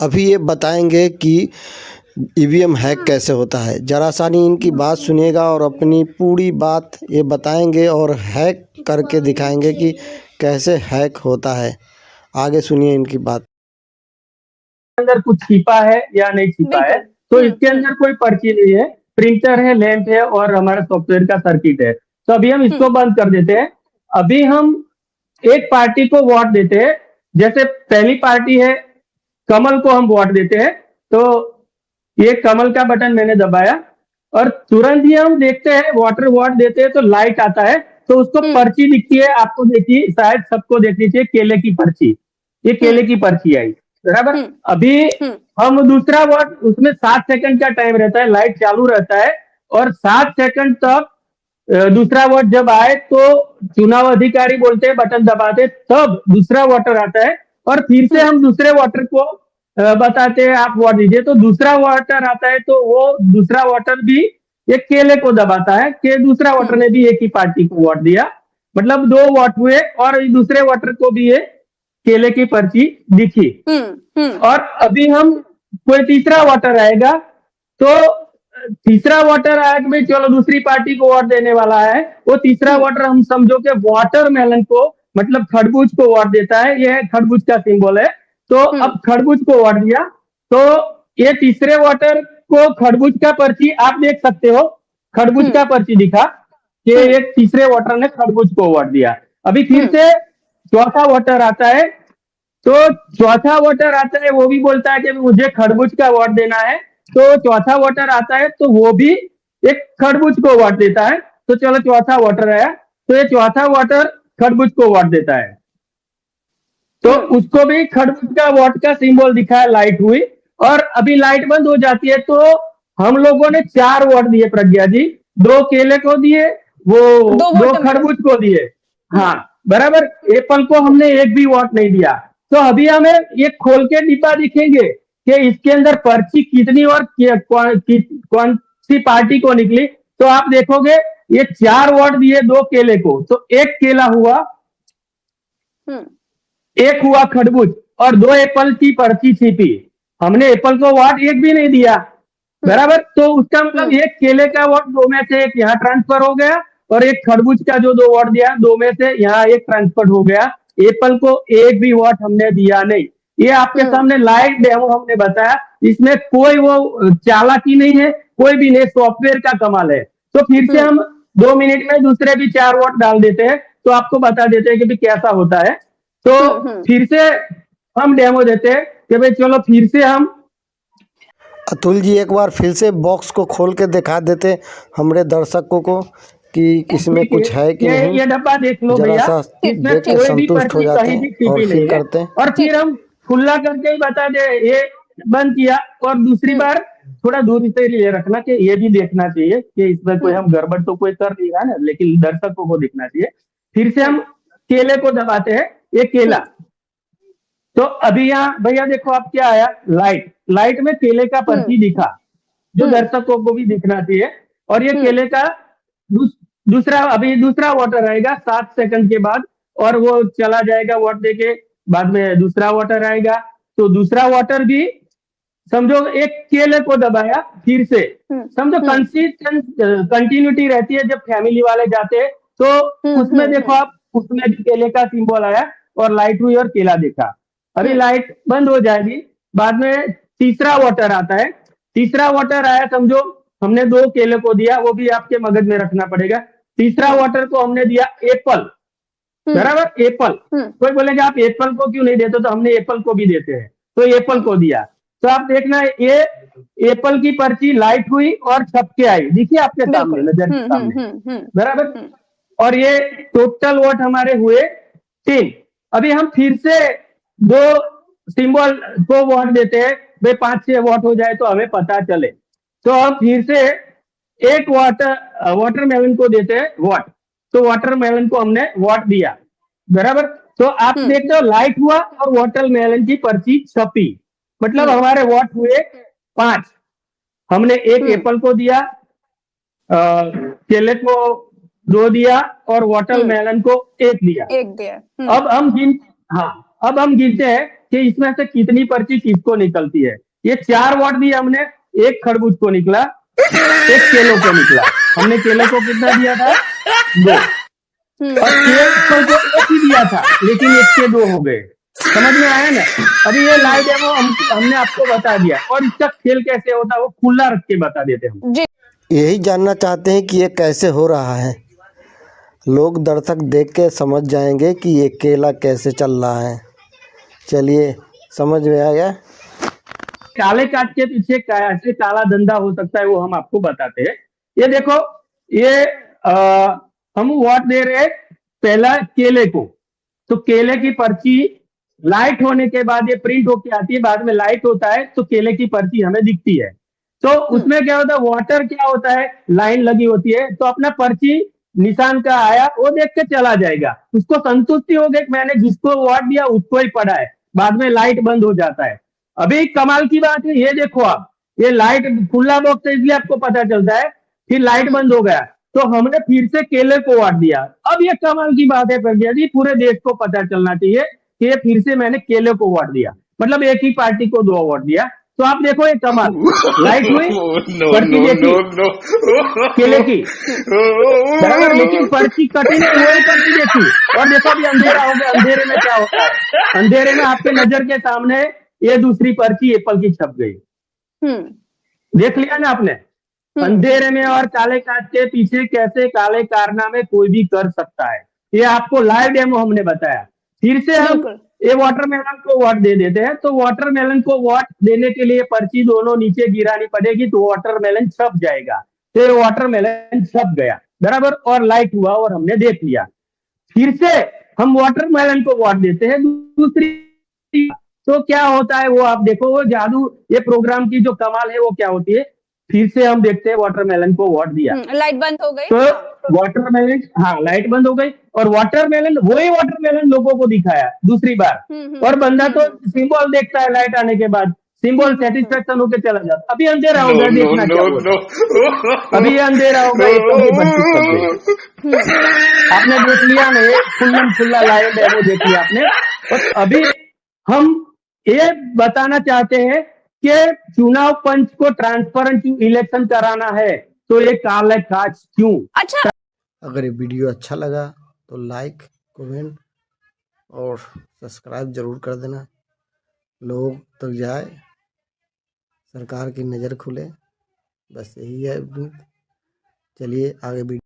अभी ये बताएंगे कि ईवीएम हैक कैसे होता है। जरा सानी इनकी बात सुनिएगा और अपनी पूरी बात ये बताएंगे और हैक करके दिखाएंगे कि कैसे हैक होता है। आगे सुनिए इनकी बात। अंदर कुछ छिपा है या नहीं छिपा है, तो इसके अंदर कोई पर्ची नहीं है, प्रिंटर है, लैंप है और हमारा सॉफ्टवेयर का सर्किट है। तो अभी हम इसको बंद कर देते हैं। अभी हम एक पार्टी को वोट देते हैं। जैसे पहली पार्टी है कमल को हम वोट देते हैं, तो ये कमल का बटन मैंने दबाया और तुरंत ही हम देखते हैं वाटर वोट देते हैं तो लाइट आता है, तो उसको पर्ची दिखती है। आपको देखिए, शायद सबको देखनी चाहिए, केले की पर्ची। ये केले की पर्ची आई, बराबर। अभी हम दूसरा वोट, उसमें 7 सेकंड का टाइम रहता है, लाइट चालू रहता है और 7 सेकंड तक दूसरा वोट जब आए तो चुनाव अधिकारी बोलते हैं बटन दबाते, तब दूसरा वोटर आता है और फिर से हम दूसरे वोटर को बताते हैं आप वोट दीजिए। तो दूसरा वोटर आता है तो वो दूसरा वोटर भी एक केले को दबाता है कि दूसरा वोटर ने भी एक ही पार्टी को वोट दिया, मतलब 2 वोट हुए और दूसरे वोटर को भी ये केले की पर्ची दिखी। और अभी हम कोई तीसरा वोटर आएगा, तो तीसरा वोटर आया कि भाई चलो दूसरी पार्टी को वोट देने वाला है, वो तीसरा वोटर हम समझो कि वाटरमेलन को, मतलब खरबूज को वोट देता है। ये खरबूज का सिंबल है, तो अब खरबूज को वोट दिया, तो ये तीसरे वोटर को खरबूज का पर्ची आप देख सकते हो, खरबूज का पर्ची दिखा कि एक तीसरे वोटर ने खरबूज को वोट दिया। अभी फिर से चौथा वोटर आता है, तो चौथा वोटर आता है, वो भी बोलता है कि मुझे खरबूज का वोट देना है। तो चौथा वोटर आता है तो वो भी एक खरबूज को वोट देता है। तो चलो चौथा वोटर आया, तो ये चौथा वोटर खरबूज को वोट देता है, तो उसको भी खरबूज का वोट का सिंबल दिखा है, लाइट हुई और अभी लाइट बंद हो जाती है। तो हम लोगों ने 4 वोट दिए प्रज्ञा जी, 2 केले को दिए, वो 2 खरबूज को दिए, हाँ बराबर। एप्पल को हमने एक भी वोट नहीं दिया। तो अभी हमें ये खोल के डिब्बा दिखेंगे कि इसके अंदर पर्ची कितनी और कौन सी पार्टी को निकली। तो आप देखोगे ये 4 वोट दिए 2 केले को, तो 1 केला हुआ, 1 हुआ खरबूज और 2 एप्पल की पर्ची छिपी। हमने एप्पल को वोट एक भी नहीं दिया, बराबर। तो उसका मतलब एक केले का वोट 2 में से 1 यहाँ ट्रांसफर हो गया और एक खरबूज का जो 2 वोट दिया 2 में से यहाँ 1 ट्रांसफर हो गया। एप्पल को एक भी वोट हमने दिया नहीं। ये आपके सामने लाइव डेमो हमने बताया, इसमें कोई वो चालाकी नहीं है, कोई भी नहीं, सॉफ्टवेयर का कमाल है। तो फिर से हम 2 मिनट में दूसरे भी 4 वोट डाल देते हैं, तो आपको बता देते हैं कि भी कैसा होता है। तो फिर से हम डेमो देते हैं कि भाई चलो फिर से हम। अतुल जी एक बार फिर से बॉक्स को खोल के दिखा देते हमारे दर्शकों को कि इसमें कुछ है कि नहीं। ये डब्बा देख लो भैया, इसमें देख कोई भी संतुष्ट हो पर्ची जाते कहीं भी हैं छिपी और नहीं फिर है। करते हैं। और फिर हम खुला करके ही बता दे ये बंद किया। और दूसरी बार थोड़ा दूर से ये रखना कि ये भी देखना चाहिए कि इसमें कोई हम गड़बड़ तो कोई कर नहीं रहा ना, लेकिन दर्शकों को दिखना चाहिए। फिर से हम केले को दबाते हैं, ये केला। तो अभी यहाँ भैया देखो आप क्या आया, लाइट, लाइट में केले का पर्ची दिखा, जो दर्शकों को भी दिखना चाहिए। और ये केले का दूसरा, अभी दूसरा वोटर आएगा 7 सेकंड के बाद और वो चला जाएगा वोट देके, बाद में दूसरा वोटर आएगा। तो दूसरा वोटर भी समझो एक केले को दबाया, फिर से समझो कंटिन्यूटी रहती है। जब फैमिली वाले जाते हैं तो उसमें देखो आप, उसमें भी केले का सिंबल आया और लाइट हुई और केला देखा। अभी लाइट बंद हो जाएगी, बाद में तीसरा वोटर आता है। तीसरा वोटर आया, समझो हमने 2 केले को दिया, वो भी आपके मगज में रखना पड़ेगा। तीसरा वोटर को हमने दिया एप्पल, बराबर, एप्पल। कोई बोलेगा आप एप्पल को क्यों नहीं देते, तो हमने एप्पल को भी देते हैं, तो एप्पल को दिया। तो आप देखना ये एप्पल की पर्ची लाइट हुई और छपके आई, देखिए आपके सामने, नजर के सामने, बराबर। और ये टोटल वोट हमारे हुए 3। अभी हम फिर से 2 सिंबल को वोट देते हैं, भाई 5-6 वोट हो जाए तो हमें पता चले। तो हम फिर से एक वाटरमेलन को देते हैं वोट, तो वाटरमेलन को हमने वोट दिया, बराबर। तो आप देखते हो लाइट हुआ और वाटरमेलन की पर्ची छपी, मतलब हमारे वोट हुए 5। हमने 1 एप्पल को दिया, केले को 2 दिया और वाटरमेलन को 1 दिया। अब हम गिनते हैं कि इसमें से कितनी पर्ची किसको निकलती है। ये 4 वोट दिए हमने, एक खरबूज को निकला, एक केलों को निकला। हमने केलों को कितना दिया था? 2। और एप्पल को 1 ही दिया था, लेकिन 1 के 2 हो गए। समझ में आया ना? अभी ये लाइव डेमो हमने आपको बता दिया, और इसका खेल कैसे होता है वो खुला रख के बता देते हम। यही जानना चाहते हैं कि ये कैसे हो रहा है। लोग दर्शक देख के समझ जाएंगे कि ये केला कैसे चल रहा है। चलिए, समझ में आ गया। काले काट के पीछे कैसे काला धंधा हो सकता है वो हम आपको बताते हैं। ये देखो, ये हम वोट दे रहे हैं पहला केले को। तो केले की पर्ची लाइट होने के बाद ये प्रिंट होके आती है, बाद में लाइट होता है तो केले की पर्ची हमें दिखती है। तो उसमें क्या होता है, वाटर क्या होता है, लाइन लगी होती है, तो अपना पर्ची निशान का आया वो देख के चला जाएगा, उसको संतुष्टि हो गई कि मैंने जिसको वोट दिया उसको ही पड़ा है, बाद में लाइट बंद हो जाता है। अभी कमाल की बात है, ये देखो आप, ये लाइट खुला बॉक्स है इसलिए आपको पता चलता है, फिर लाइट बंद हो गया तो हमने फिर से केले को वोट दिया। अब ये कमाल की बात है प्रज्ञा जी, पूरे देश को पता चलना चाहिए कि ये फिर से मैंने केले को वोट दिया, मतलब एक ही पार्टी को 2 वोट दिया। तो आप देखो ये कमाल, लाइट हुई, पर्ची देखी केले की, बराबर, लेकिन पर्ची कटी नहीं, वही पर्ची देखी। और देखो अभी अंधेरा हो गया, अंधेरे में क्या होता है, अंधेरे में आपके नजर के सामने ये दूसरी पर्ची एप्पल की छप गई। देख लिया ना आपने, अंधेरे में और काले काट के पीछे कैसे काले कारनामे कोई भी कर सकता है, ये आपको लाइव डेमो हमने बताया। फिर से हम ये वाटरमेलन को वोट दे देते हैं, तो वाटरमेलन को वोट देने के लिए पर्ची दोनों नीचे गिरानी पड़ेगी, तो वाटरमेलन छप जाएगा। तो ये वाटरमेलन छप गया, बराबर, और लाइट हुआ और हमने देख लिया। फिर से हम वाटरमेलन को वोट देते हैं दूसरी, तो क्या होता है वो आप देखो, वो जादू, ये प्रोग्राम की जो कमाल है वो क्या होती है। फिर से हम देखते हैं वाटरमेलन को वोट दिया, लाइट बंद हो गई, तो वाटरमेलन, हाँ लाइट बंद हो गई, और वाटरमेलन, वही वाटरमेलन लोगों को दिखाया दूसरी बार। और बंदा तो सिंबल देखता है लाइट आने के बाद, सिंबल सेटिस्फेक्शन होकर चला जाता। अभी अंधेरा हो गया, देखना क्या हुआ। अभी ये अंधेरा हो गया, एप्पल की पर्ची छप गई। आपने देख लिया ना, ये खुल्लम खुल्ला लाइव डेमो देख लिया आपने। और अभी हम ये बताना चाहते हैं कि चुनाव पंच को ट्रांसपेरेंट इलेक्शन कराना है, तो ये काले काज क्यों? अच्छा, अगर ये वीडियो अच्छा लगा तो लाइक, कमेंट और सब्सक्राइब ज़रूर कर देना, लोग तक जाए, सरकार की नज़र खुले, बस यही है उम्मीद। चलिए आगे वीडियो